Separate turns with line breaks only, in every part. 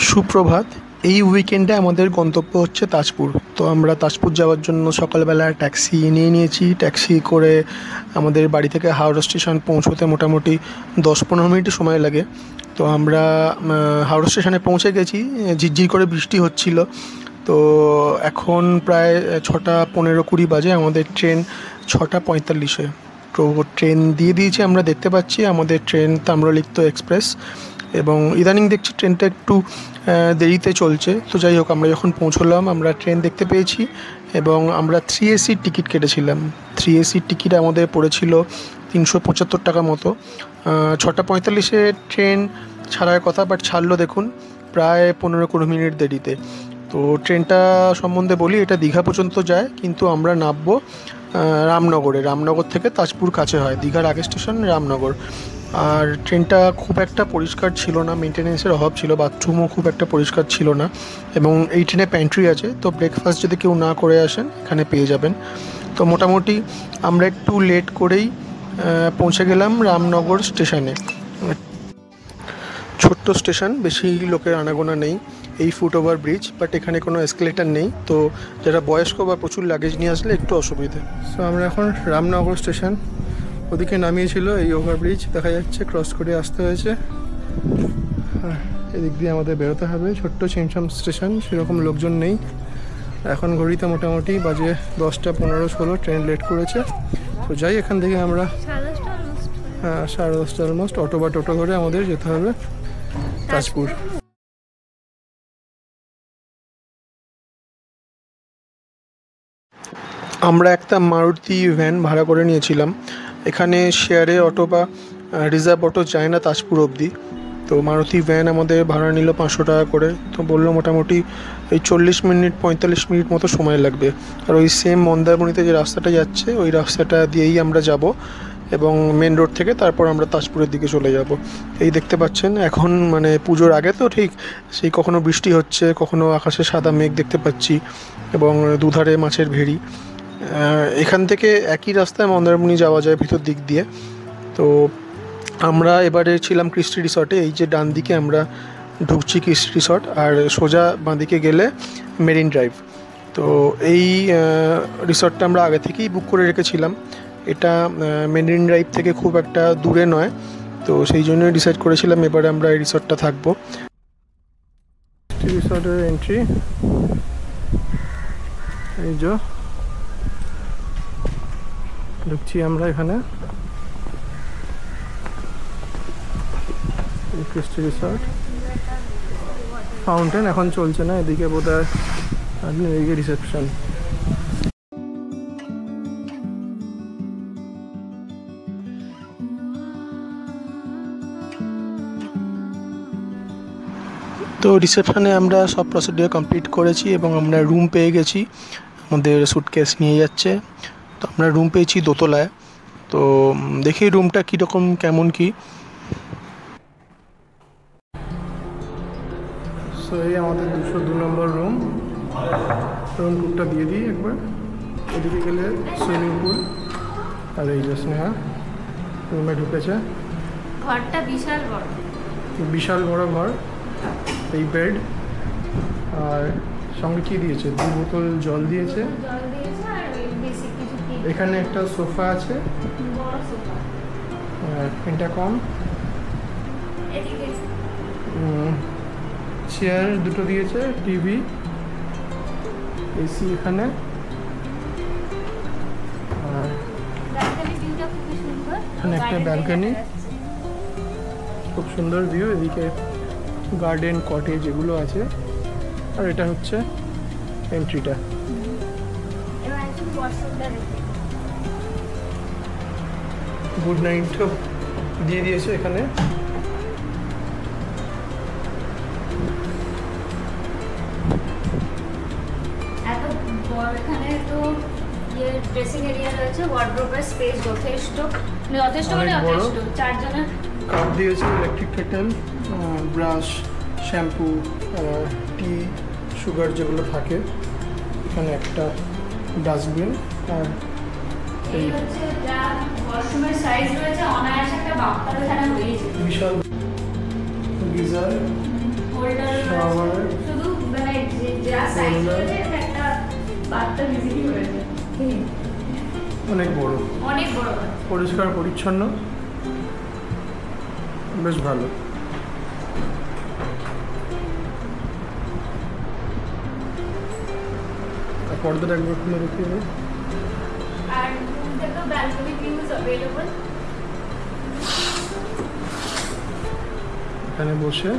সুপ্রভাত। এই উইকেন্ডে আমাদের গন্তব্য হচ্ছে তাজপুর। তো আমরা তাজপুর যাওয়ার জন্য সকালবেলা ট্যাক্সি নিয়ে নিয়েছি। ট্যাক্সি করে আমাদের বাড়ি থেকে হাওড়া স্টেশন পৌঁছোতে মোটামুটি 10-15 মিনিট সময় লাগে। তো আমরা হাওড়া স্টেশনে পৌঁছে গেছি। ঝিরঝির করে বৃষ্টি হচ্ছিল। তো এখন প্রায় 6:15-20 বাজে। আমাদের ট্রেন 6:45-এ। তো ট্রেন দিয়ে দিয়েছি, আমরা দেখতে পাচ্ছি আমাদের ট্রেন তাম্রলিপ্ত এক্সপ্রেস। এবং ইদানিং দেখছি ট্রেনটা একটু দেরিতে চলছে। তো যাই হোক, আমরা যখন পৌঁছলাম আমরা ট্রেন দেখতে পেয়েছি এবং আমরা 3AC টিকিট কেটেছিলাম। 3AC টিকিট আমাদের পড়েছিল 375 টাকা মতো। 6:45-এ ট্রেন ছাড়ার কথা, বাট ছাড়লো দেখুন প্রায় 15-20 মিনিট দেরিতে। তো ট্রেনটা সম্বন্ধে বলি, এটা দীঘা পর্যন্ত যায়, কিন্তু আমরা নামবো রামনগরে। রামনগর থেকে তাজপুর কাছে হয়, দীঘার আগের স্টেশন রামনগর। আর ট্রেনটা খুব একটা পরিষ্কার ছিল না, মেনটেনেন্সের অভাব ছিল, বাথরুমও খুব একটা পরিষ্কার ছিল না। এবং এই ট্রেনে প্যান্ট্রি আছে, তো ব্রেকফাস্ট যদি কেউ না করে আসেন এখানে পেয়ে যাবেন। তো মোটামুটি আমরা একটু লেট করেই পৌঁছে গেলাম রামনগর স্টেশনে। ছোট্ট স্টেশন, বেশি লোকের আনাগোনা নেই। এই ফুটওভার ব্রিজ, বাট এখানে কোনো এসকেলেটার নেই। তো যারা বয়স্ক বা প্রচুর লাগেজ নিয়ে আসলে একটু অসুবিধে। সো আমরা এখন রামনগর স্টেশন, ওদিকে নামিয়েছিল, এই ওভারব্রিজ দেখা যাচ্ছে, ক্রস করে আসতে হয়েছে। এদিক দিয়ে আমাদের বেরোতে হবে। ছোট্ট ছিমছাম স্টেশন, সেরকম লোকজন নেই। এখন ঘড়িতে মোটামুটি বাজে 10:15-16, ট্রেন লেট করেছে। তো যাই, এখান থেকে আমরা 10:30 অলমোস্ট অটো বা টোটো করে আমাদের যেতে হবে তাজপুর। আমরা একটা মারুতি ভ্যান ভাড়া করে নিয়েছিলাম। এখানে শেয়ারে অটো বা রিজার্ভ অটো যায় না তাজপুর অবধি। তো মারুতি ভ্যান আমাদের ভাড়া নিল 500 টাকা করে। তো বললো মোটামুটি ওই 40-45 মিনিট মতো সময় লাগবে। আর ওই সেম মন্দারমণিতে যে রাস্তাটা যাচ্ছে ওই রাস্তাটা দিয়েই আমরা যাব, এবং মেন রোড থেকে তারপর আমরা তাজপুরের দিকে চলে যাব। এই দেখতে পাচ্ছেন, এখন মানে পুজোর আগে তো ঠিক সেই কখনো বৃষ্টি হচ্ছে, কখনো আকাশে সাদা মেঘ দেখতে পাচ্ছি, এবং দুধারে মাছের ভেড়ি। এখান থেকে একই রাস্তায় মন্দারমণি যাওয়া যায় ভিতর দিক দিয়ে। তো আমরা এবারে ছিলাম ক্রিস্টি রিসর্টে। এই যে ডান দিকে আমরা ঢুকছি ক্রিস্টি রিসর্ট, আর সোজা বাঁদিকে গেলে মেরিন ড্রাইভ। তো এই রিসর্টটা আমরা আগে থেকেই বুক করে রেখেছিলাম। এটা মেরিন ড্রাইভ থেকে খুব একটা দূরে নয়, তো সেই জন্যই ডিসাইড করেছিলাম এবারে আমরা এই রিসর্টটা থাকবো। রিসর্টের এন্ট্রি এই যে, ঢুকছি আমরা এখানে। ক্রিস্টি রিসর্ট, ফাউন্টেন এখন চলছে না, এদিকে বোধহয় এদিকে রিসেপশন। তো রিসেপশনে আমরা সব প্রসিডিওর কমপ্লিট করেছি এবং আমরা রুম পেয়ে গেছি। আমাদের সুটকেস নিয়ে যাচ্ছে। তো আমরা রুম পেয়েছি দোতলায়। তো দেখি রুমটা কীরকম, কেমন কি। সো এই আমাদের 202 নম্বর রুম টুকটা দিয়ে দিই একবার। এদিকে গেলে সুইমিং পুল, আর এই যে স্নেহা রুমে ঢুকেছে।
ঘরটা বিশাল বড়,
বিশাল বড় ঘর। এই বেড, আর সঙ্গে কি দিয়েছে, 2 বোতল জল দিয়েছে। এখানে একটা সোফা আছে, ইন্টারকম, চেয়ার দুটো দিয়েছে, টিভি, এসি এখানে। আর এখানে একটা ব্যালকনি, খুব সুন্দর ভিউ। এদিকে গার্ডেন, কটেজ এগুলো আছে। আর এটা হচ্ছে এন্ট্রিটা। গুড নাইটও দিয়ে দিয়েছে এখানে।
এখানে তো ড্রেসিং এরিয়া রয়েছে, ওয়ার্ডরোবের স্পেস যথেষ্ট, মানে যথেষ্ট 4 জনের।
কাপ দিয়েছে, ইলেকট্রিক কেটেল, ব্রাশ, শ্যাম্পু, টি, সুগার যেগুলো থাকে। এখানে একটা ডাস্টবিন, আর এই
ওয়াশরুমের সাইজ রয়েছে অনায়াসে একটা বাথরুম এখানে হয়েছে।
বিশাল গিজার,
হোল্ডার শুধু মানে যা সাইজ হয়েছে একটা বাচ্চা ভিজিটই হয়েছে।
অনেক বড়,
অনেক বড়,
পরিষ্কার পরিচ্ছন্ন, বেশ ভালো। পর্দাটা একবার খুলে দেখি।
আর দেখো ব্যালকনি ভিউজ अवेलेबल,
এখানে বসে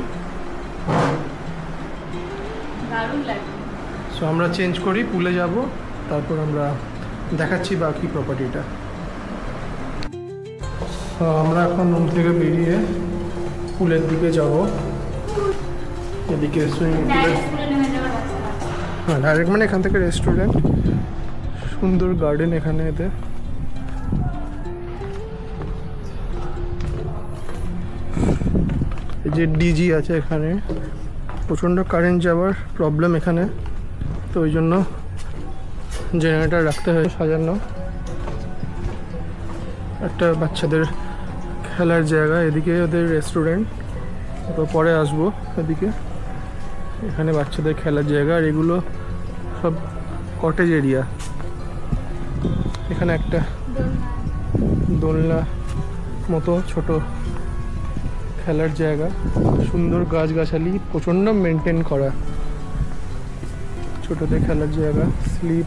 দারুণ লাগে।
সো আমরা চেঞ্জ করি, পুলে যাব, তারপর আমরা দেখাচ্ছি বাকি প্রপার্টিটা। তো আমরা এখন রুম থেকে বেরিয়ে পুলের দিকে যাব। এদিকে সুইমিং পুলে, হ্যাঁ ডাইরেক্ট মানে এখান থেকে রেস্টুরেন্ট, সুন্দর গার্ডেন এখানে। এতে এই যে ডিজি আছে এখানে, প্রচণ্ড কারেন্ট যাওয়ার প্রবলেম এখানে, তো ওই জন্য জেনারেটর রাখতে হয়। সাজানো একটা বাচ্চাদের খেলার জায়গা, এদিকে ওদের রেস্টুরেন্ট, তো পরে আসবো এদিকে। এখানে বাচ্চাদের খেলার জায়গা, আর এগুলো সব কটেজ এরিয়া। এখানে একটা দোলনা মতো ছোট খেলার জায়গা, সুন্দর গাছগাছালি, প্রচণ্ড মেনটেন করা, ছোটদের খেলার জায়গা, স্লিপ।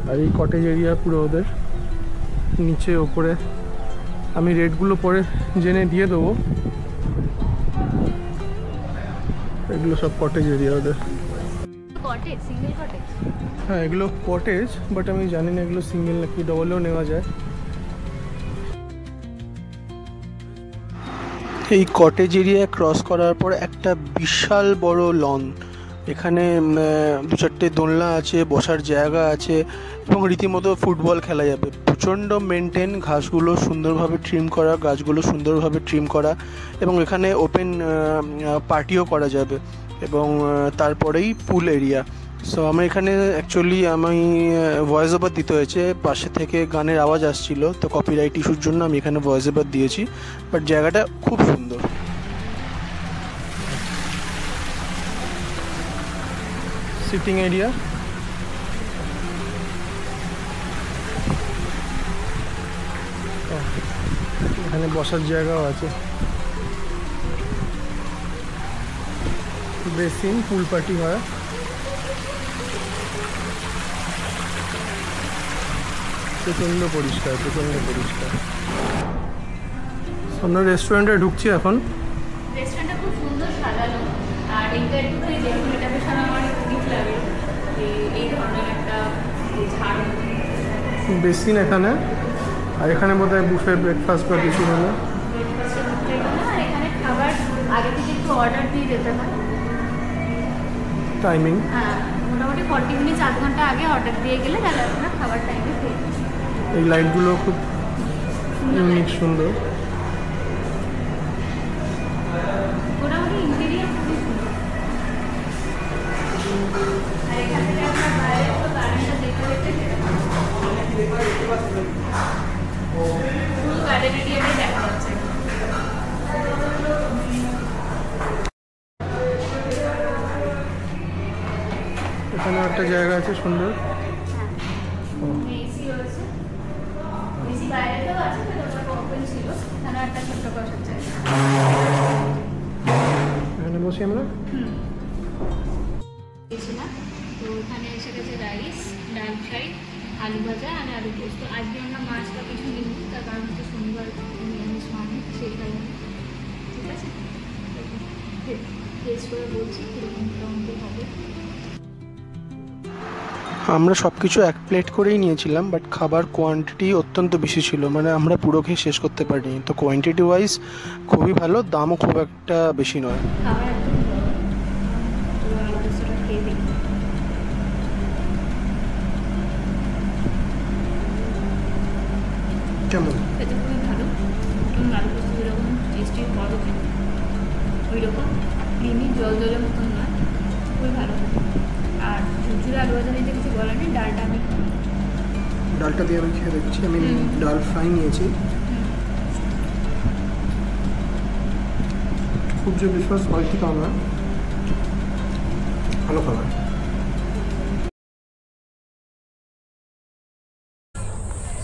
আর এই কটেজ এরিয়া পুরো ওদের, নিচে ওপরে আমি রেটগুলো পরে জেনে দিয়ে দেবো। এগুলো সব কটেজ এরিয়া ওদের।
Cottage, single cottage?
হ্যাঁ এগুলো কটেজ, বাট আমি জানি না এগুলো সিঙ্গেল নাকি ডবলেও নেওয়া যায়। এই কটেজ এরিয়া ক্রস করার পর একটা বিশাল বড় লন, এখানে দু চারটে দোলনা আছে, বসার জায়গা আছে, এবং রীতিমতো ফুটবল খেলা যাবে। প্রচণ্ড মেনটেন, ঘাসগুলো সুন্দরভাবে ট্রিম করা, গাছগুলো সুন্দরভাবে ট্রিম করা, এবং এখানে ওপেন পার্টিও করা যাবে, এবং তারপরেই পুল এরিয়া। সো আমার এখানে অ্যাকচুয়ালি আমি ভয়েস ওভার দিতে হয়েছে, পাশে থেকে গানের আওয়াজ আসছিল, তো কপিরাইট ইস্যুর জন্য আমি এখানে ভয়েস ওভার দিয়েছি, বাট জায়গাটা খুব সুন্দর। সিটিং এরিয়া, এখানে বসার জায়গাও আছে, বেসিন, পুল পার্টি হয়। প্রচণ্ড পরিষ্কার, প্রচণ্ড পরিষ্কার। আমরা রেস্টুরেন্টে ঢুকছি এখন।
রেস্টুরেন্টটা খুব সুন্দর সাজানো, আর এইটা একটুখানি দেখুন, এটা বেশ আমার খুবই লাগে এই ধরনের একটা ঝাড়
বেসিন এখানে, আর এখানে বোধহয় বুফে ব্রেকফাস্ট বা কিছু হলো।
আর এখানে খাবার আগে থেকে একটু অর্ডার দিয়ে যেতে হয়।
টাইমিং
হ্যাঁ, মোটামুটি 40 মিনিট, 8 ঘন্টা আগে অর্ডার দিয়ে গেলে তাহলে আপনারা খাবার টাইমে পেয়ে যাবেন।
এই লাইটগুলো খুব ইউনিক, সুন্দর।
মোটামুটি ইন্টেরিয়ার খুবই সুন্দর। আর এখান থেকে আপনার বাইরে তো গার্ডেনটা দেখতে দেখতে ফুল গার্ডেন এরিয়াটাই দেখা যাচ্ছে।
এখানে একটা জায়গা আছে সুন্দর।
এসি রয়েছে, এসি বাইরেতেও আছে, ওটা ওপেন ছিল। এখানে একটা ছোট্ট বসার জায়গা,
এখানে বসি আমরা।
না তো এখানে এসে গেছে রাইস, ডাল ফ্রাই, আলু ভাজা আর আলু পোস্ত। আজকে আমরা মাছ বা কিছু নিব, তার কারণ হচ্ছে শনিবার নিরামিষ মানে, সেই কারণে। ঠিক আছে, টেস্ট করে বলছি কীরকম মোটামুটি হবে।
আমরা সব কিছু এক প্লেট করেই নিয়েছিলাম, বাট খাবার কোয়ান্টিটি অত্যন্ত বেশি ছিল, মানে আমরা পুরো খেয়ে শেষ করতে পারিনি। তো কোয়ান্টিটি ওয়াইজ খুবই ভালো, দামও খুব একটা বেশি নয়।
খাবার একদম তো আলু পোস্তটা খেয়ে দেখি।
কেমন?
খেতে খুবই ভালো, আলু পোস্ত যেরকম টেস্টি বড় ওই রকম ক্রিমি জল জলের মতন নয়, খুবই ভালো। আর ঝুরঝুরে আলু ভাজা নিতে কিছু বলার নেই। ডালটা আমি
ডালটা দিয়ে আমি খেয়ে দেখছি। আমি ডাল ফ্রাই নিয়েছি। খুব যে বিশ্বাস কোয়ালিটি তা না, ভালো খাবার।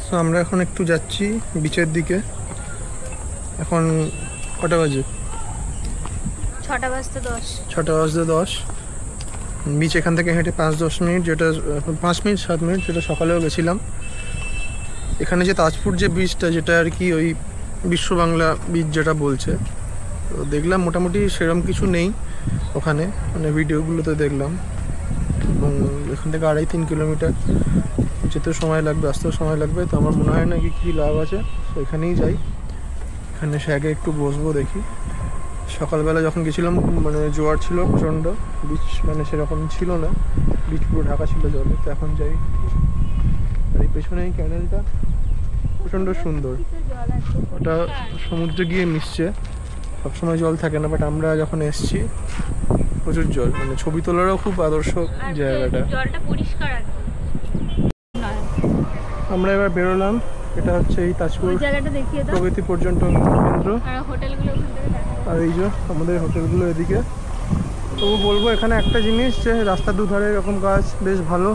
তো আমরা এখন একটু যাচ্ছি বিচের দিকে। এখন কটা বাজে? 6:10। বিচ এখান থেকে হেঁটে 5-10 মিনিট, যেটা 5-7 মিনিট, যেটা সকালেও গেছিলাম। এখানে যে তাজপুর যে বিচটা, যেটা আর কি ওই বিশ্ব বাংলা বিচ যেটা বলছে, তো দেখলাম মোটামুটি সেরকম কিছু নেই ওখানে, মানে ভিডিওগুলোতে দেখলাম। এবং এখান থেকে 2.5-3 কিলোমিটার যেতেও সময় লাগবে, আসতেও সময় লাগবে। তো আমার মনে হয় না কি লাভ আছে, তো এখানেই যাই। এখানে শ্যাগে একটু বসবো, দেখি। সকালবেলা যখন গেছিলাম মানে জোয়ার ছিল প্রচণ্ড, বিচ মানে সেরকম ছিল না, বিচ পুরো ঢাকা ছিল জলে। তো এখন যাই। আর এই পেছনে এই ক্যানেলটা প্রচণ্ড সুন্দর, ওটা সমুদ্রে গিয়ে মিশছে। সবসময় জল থাকে না, বাট আমরা যখন এসছি প্রচুর জল, মানে ছবি তোলারও খুব আদর্শ জায়গাটা।
জলটা পরিষ্কার একদম।
আমরা এবার বেরোলাম। এটা হচ্ছে এই তাজপুর প্রগতি পর্যটন কেন্দ্র, আর এই যে আমাদের হোটেলগুলো এদিকে। তবু বলবো এখানে একটা জিনিস, যে রাস্তার দুধারে এরকম গাছ বেশ ভালো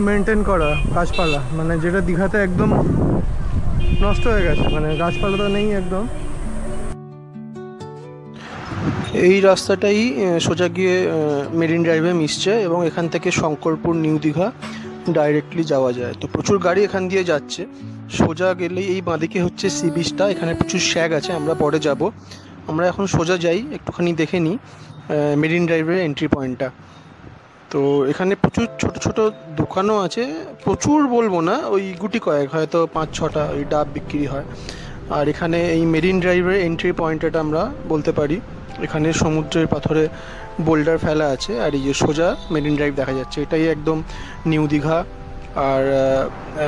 মেনটেন করা, গাছপালা, মানে যেটা দীঘাতে একদম নষ্ট হয়ে গেছে, মানে গাছপালা তো নেই একদম। এই রাস্তাটাই সোজা গিয়ে মেরিন ড্রাইভে মিশছে, এবং এখান থেকে শঙ্করপুর নিউ দীঘা ডাইরেক্টলি যাওয়া যায়। তো প্রচুর গাড়ি এখান দিয়ে যাচ্ছে। সোজা গেলেই এই বাঁদিকে হচ্ছে সি বিচটা, এখানে প্রচুর শ্যাগ আছে, আমরা পরে যাব। আমরা এখন সোজা যাই, একটুখানি দেখে নিই মেরিন ড্রাইভের এন্ট্রি পয়েন্টটা। তো এখানে প্রচুর ছোট ছোট দোকানও আছে, প্রচুর বলবো না, ওই গুটি কয়েক, হয়তো 5-6টা ওই ডাব বিক্রি হয়। আর এখানে এই মেরিন ড্রাইভের এন্ট্রি পয়েন্টটা আমরা বলতে পারি। এখানে সমুদ্রের পাথরে বোল্ডার ফেলা আছে, আর এই যে সোজা মেরিন ড্রাইভ দেখা যাচ্ছে, এটাই একদম নিউ দীঘা আর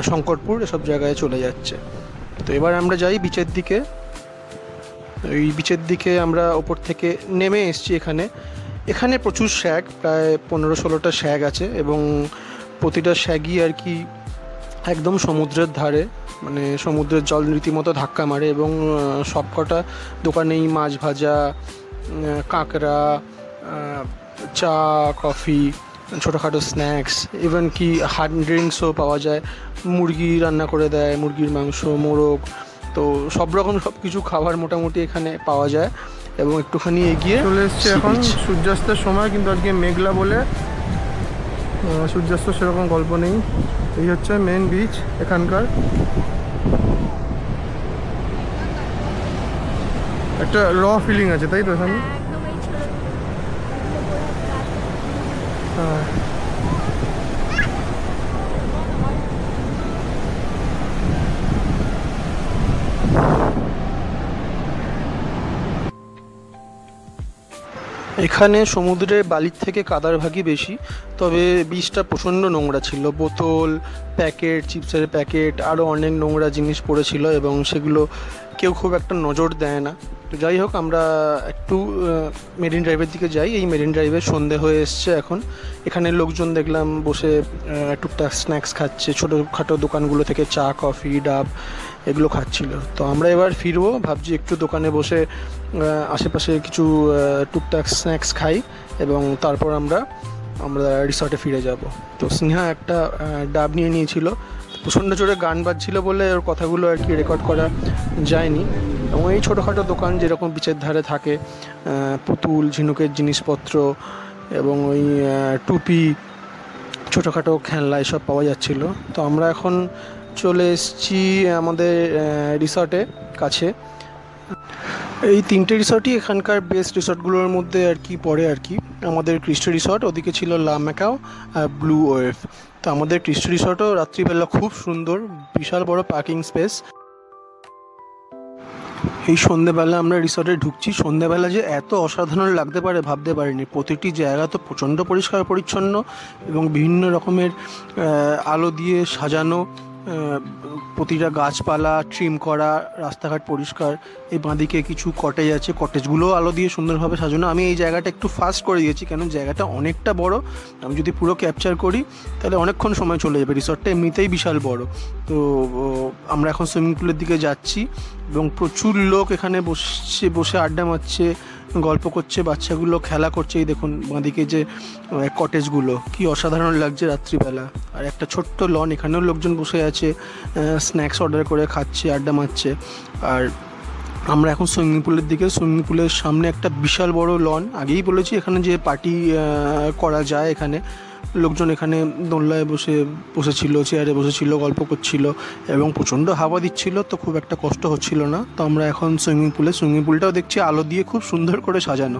শঙ্করপুর এসব জায়গায় চলে যাচ্ছে। তো এবার আমরা যাই বিচের দিকে। এই বিচের দিকে আমরা ওপর থেকে নেমে এসেছি। এখানে প্রচুর শ্যাগ, প্রায় 15-16টা শ্যাগ আছে, এবং প্রতিটা শ্যাগই আর কি একদম সমুদ্রের ধারে, মানে সমুদ্রের জল রীতিমতো ধাক্কা মারে। এবং সবকটা দোকানেই মাছ ভাজা, কাঁকড়া, চা, কফি, ছোটোখাটো স্ন্যাক্স, ইভেন কি হার্ড ড্রিঙ্কসও পাওয়া যায়। মুরগি রান্না করে দেয়, মুরগির মাংস, মোরগ, তো সব রকম সব কিছু খাবার মোটামুটি এখানে পাওয়া যায়। এবং একটুখানি এগিয়ে চলে এসছে এখন সূর্যাস্তের সময়, কিন্তু আজকে মেঘলা বলে সূর্যাস্ত সেরকম গল্প নেই। এই হচ্ছে মেন বিচ এখানকার। একটা র ফিলিং আছে, তাই তো এখানে? হ্যাঁ, এখানে সমুদ্রের বালির থেকে কাদার ভাগই বেশি, তবে বিচটা প্রচণ্ড নোংরা ছিল। বোতল, প্যাকেট, চিপসের প্যাকেট, আরও অনেক নোংরা জিনিস পড়েছিল, এবং সেগুলো কেউ খুব একটা নজর দেয় না। তো যাই হোক, আমরা একটু মেরিন ড্রাইভের দিকে যাই। এই মেরিন ড্রাইভে সন্ধে হয়ে এসছে এখন। এখানে লোকজন দেখলাম বসে টুকটাক স্ন্যাক্স খাচ্ছে, ছোটোখাটো দোকানগুলো থেকে চা, কফি, ডাব এগুলো খাচ্ছিল। তো আমরা এবার ফিরবো, ভাবছি একটু দোকানে বসে আশেপাশে কিছু টুকটাক স্ন্যাক্স খাই, এবং তারপর আমরা রিসর্টে ফিরে যাব। তো স্নেহা একটা ডাব নিয়ে নিয়েছিল, প্রচণ্ড জোরে গান বাজছিল বলে ওর কথাগুলো আর কি রেকর্ড করা যায়নি। এবং এই ছোটোখাটো দোকান যেরকম বিচের ধারে থাকে, পুতুল, ঝিনুকের জিনিসপত্র, এবং ওই টুপি, ছোটোখাটো খেলনা এসব পাওয়া যাচ্ছিল। তো আমরা এখন চলে এসেছি আমাদের রিসর্টে কাছে। এই 3টে রিসর্টই এখানকার বেস্ট রিসর্টগুলোর মধ্যে আর কি পড়ে আর কি। আমাদের ক্রিস্টো রিসর্ট, ওদিকে ছিল লা ম্যাকাও আর ব্লু ওয়েভ। তো আমাদের ক্রিস্টো রিসর্টও রাত্রিবেলা খুব সুন্দর, বিশাল বড় পার্কিং স্পেস। এই সন্ধ্যেবেলা আমরা রিসর্টে ঢুকছি, সন্ধ্যেবেলা যে এত অসাধারণ লাগতে পারে ভাবতে পারিনি। প্রতিটি জায়গা তো প্রচণ্ড পরিষ্কার পরিচ্ছন্ন, এবং বিভিন্ন রকমের আলো দিয়ে সাজানো, প্রতিটা গাছপালা ট্রিম করা, রাস্তাঘাট পরিষ্কার। এই বাঁদিকে কিছু কটেজ আছে, কটেজগুলোও আলো দিয়ে সুন্দরভাবে সাজানো। আমি এই জায়গাটা একটু ফাস্ট করে দিয়েছি, কেন জায়গাটা অনেকটা বড়, আমি যদি পুরো ক্যাপচার করি তাহলে অনেকক্ষণ সময় চলে যাবে। রিসর্টটা এমনিতেই বিশাল বড়। তো আমরা এখন সুইমিং পুলের দিকে যাচ্ছি, এবং প্রচুর লোক এখানে বসে আড্ডা মারছে, গল্প করছে, বাচ্চাগুলো খেলা করছে। এই দেখুন বাঁদিকে যে কটেজগুলো, কি অসাধারণ লাগছে রাত্রিবেলা। আর একটা ছোট্ট লন, এখানেও লোকজন বসে আছে, স্ন্যাক্স অর্ডার করে খাচ্ছে, আড্ডা মারছে। আর আমরা এখন সুইমিং পুলের দিকে। সুইমিং পুলের সামনে একটা বিশাল বড় লন। আগেই বলেছি এখানে যে পার্টি করা যায়। এখানে লোকজন এখানে দোলনায় বসেছিল, চেয়ারে বসেছিল, গল্প করছিল এবং প্রচণ্ড হাওয়া দিচ্ছিল, তো খুব একটা কষ্ট হচ্ছিল না। তো আমরা এখন সুইমিং পুলটাও দেখছি আলো দিয়ে খুব সুন্দর করে সাজানো।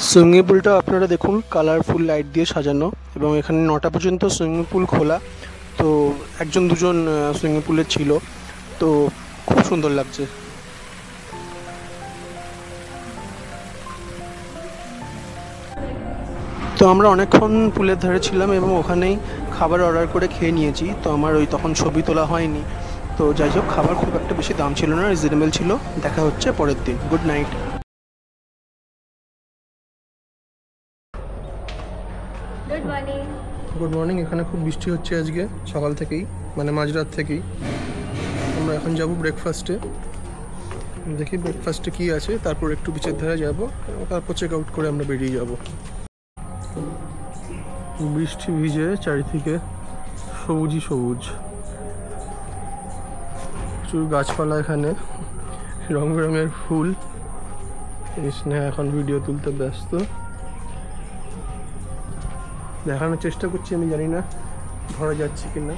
সুইমিং পুলটাও আপনারা দেখুন কালারফুল লাইট দিয়ে সাজানো, এবং এখানে 9টা পর্যন্ত সুইমিং পুল খোলা। তো 1-2জন সুইমিং পুলে ছিল, তো খুব সুন্দর লাগছে। তো আমরা অনেকক্ষণ পুলের ধারে ছিলাম এবং ওখানেই খাবার অর্ডার করে খেয়ে নিয়েছি। তো আমার তখন ছবি তোলা হয়নি। তো যাই হোক, খাবার খুব একটা বেশি দাম ছিল না, রিজনেবল ছিল। দেখা হচ্ছে পরের দিন। Good night. Good morning. এখানে খুব বৃষ্টি হচ্ছে আজকে সকাল থেকেই, মানে মাঝরাত থেকেই। আমরা এখন যাব ব্রেকফাস্টে। দেখি ব্রেকফাস্টে কী আছে, তারপর একটু বিচের ধারে যাব, তারপর চেক আউট করে আমরা বেরিয়ে যাব। বৃষ্টি ভিজে চারিদিকে সবুজই সবুজ, প্রচুর গাছপালা, এখানে রং বেরঙের ফুল। স্নেহা এখন ভিডিও তুলতে ব্যস্ত, দেখানোর চেষ্টা করছি। আমি জানি না ধরা যাচ্ছে কিনা।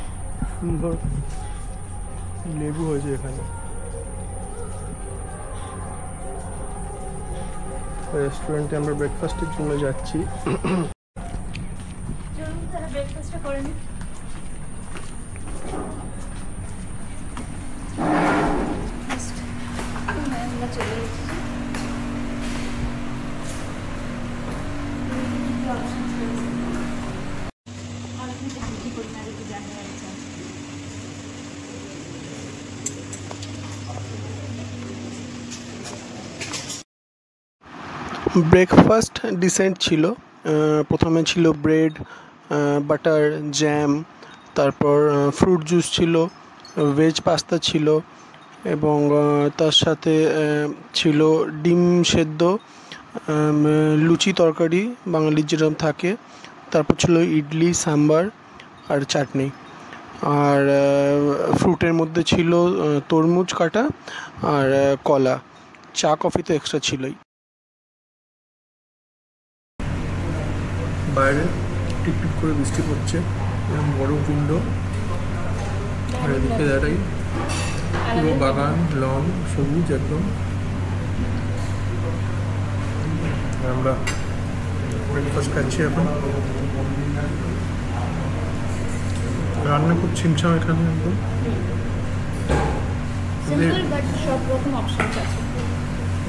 সুন্দর লেবু হয়েছে এখানে। রেস্টুরেন্টে আমরা ব্রেকফাস্টের জন্য যাচ্ছি।
ব্রেকফাস্টটা করে নিই। আমরা চলে এসেছি।
ব্রেকফাস্ট ডিসেন্ট ছিল। প্রথমে ছিল ব্রেড, বাটার, জ্যাম, তারপর ফ্রুট জুস ছিল, ভেজ পাস্তা ছিল, এবং তার সাথে ছিল ডিম সেদ্ধ, লুচি তরকারি বাঙালির যেরকম থাকে, তারপর ছিল ইডলি, সাম্বার আর চাটনি। আর ফ্রুটের মধ্যে ছিল তরমুজ কাটা আর কলা। চা কফি তো এক্সট্রা ছিলই। বাইরে টিপটিপ করে বৃষ্টি পড়ছে, বড় উইন্ডো, আর এদিকে দাঁড়াই পুরো বাগান, লন, সবুজ একদম। আমরা ব্রেকফাস্ট খাচ্ছি এখন। রান্না খুব ছিমছাম এখানে একদম।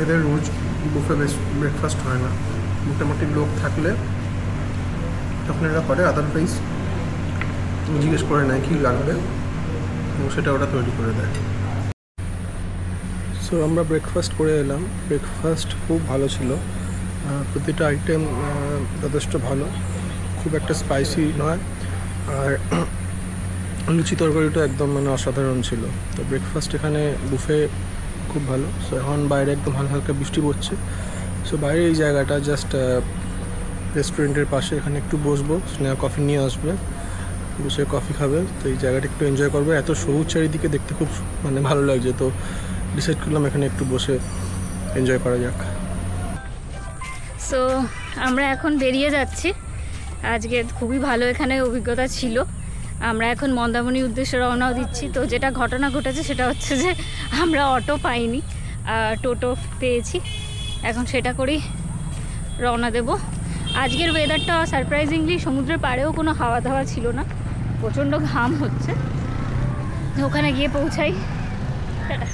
এদের রোজ বুফে ব্রেকফাস্ট হয় না, মোটামুটি লোক থাকলে তখন এরা করে। আদারওয়াইজ জিজ্ঞেস করে নেয় কী লাগবে, এবং সেটা ওরা তৈরি করে দেয়। সো আমরা ব্রেকফাস্ট করে এলাম। ব্রেকফাস্ট খুব ভালো ছিল, প্রতিটা আইটেম যথেষ্ট ভালো, খুব একটা স্পাইসি নয়। আর লুচি তরকারিটা একদম মানে অসাধারণ ছিল। তো ব্রেকফাস্ট এখানে বুফে খুব ভালো। সো এখন বাইরে একদম হালকা হালকা বৃষ্টি পড়ছে। সো বাইরে এই জায়গাটা জাস্ট রেস্টুরেন্টের পাশে, এখানে একটু বসবো, স্নেহা কফি নিয়ে আসবে, বসে কফি খাবে। তো এই জায়গাটা একটু এনজয় করবে। এত সবুজ চারিদিকে দেখতে খুব মানে ভালো লাগছে। তো ডিসাইড করলাম এখানে একটু বসে এনজয় করা যাক।
সো আমরা এখন বেরিয়ে যাচ্ছি। আজকে খুবই ভালো এখানে অভিজ্ঞতা ছিল। আমরা এখন মন্দারমণির উদ্দেশ্যে রওনাও দিচ্ছি। তো যেটা ঘটনা ঘটেছে সেটা হচ্ছে যে আমরা অটো পাইনি, টোটো পেয়েছি। এখন সেটা করেই রওনা দেব। আজকের ওয়েদারটা সারপ্রাইজিংলি, সমুদ্রের পাড়েও কোনো হাওয়া দাওয়া ছিল না, প্রচণ্ড ঘাম হচ্ছে। ওখানে গিয়ে পৌঁছাই। টাটা।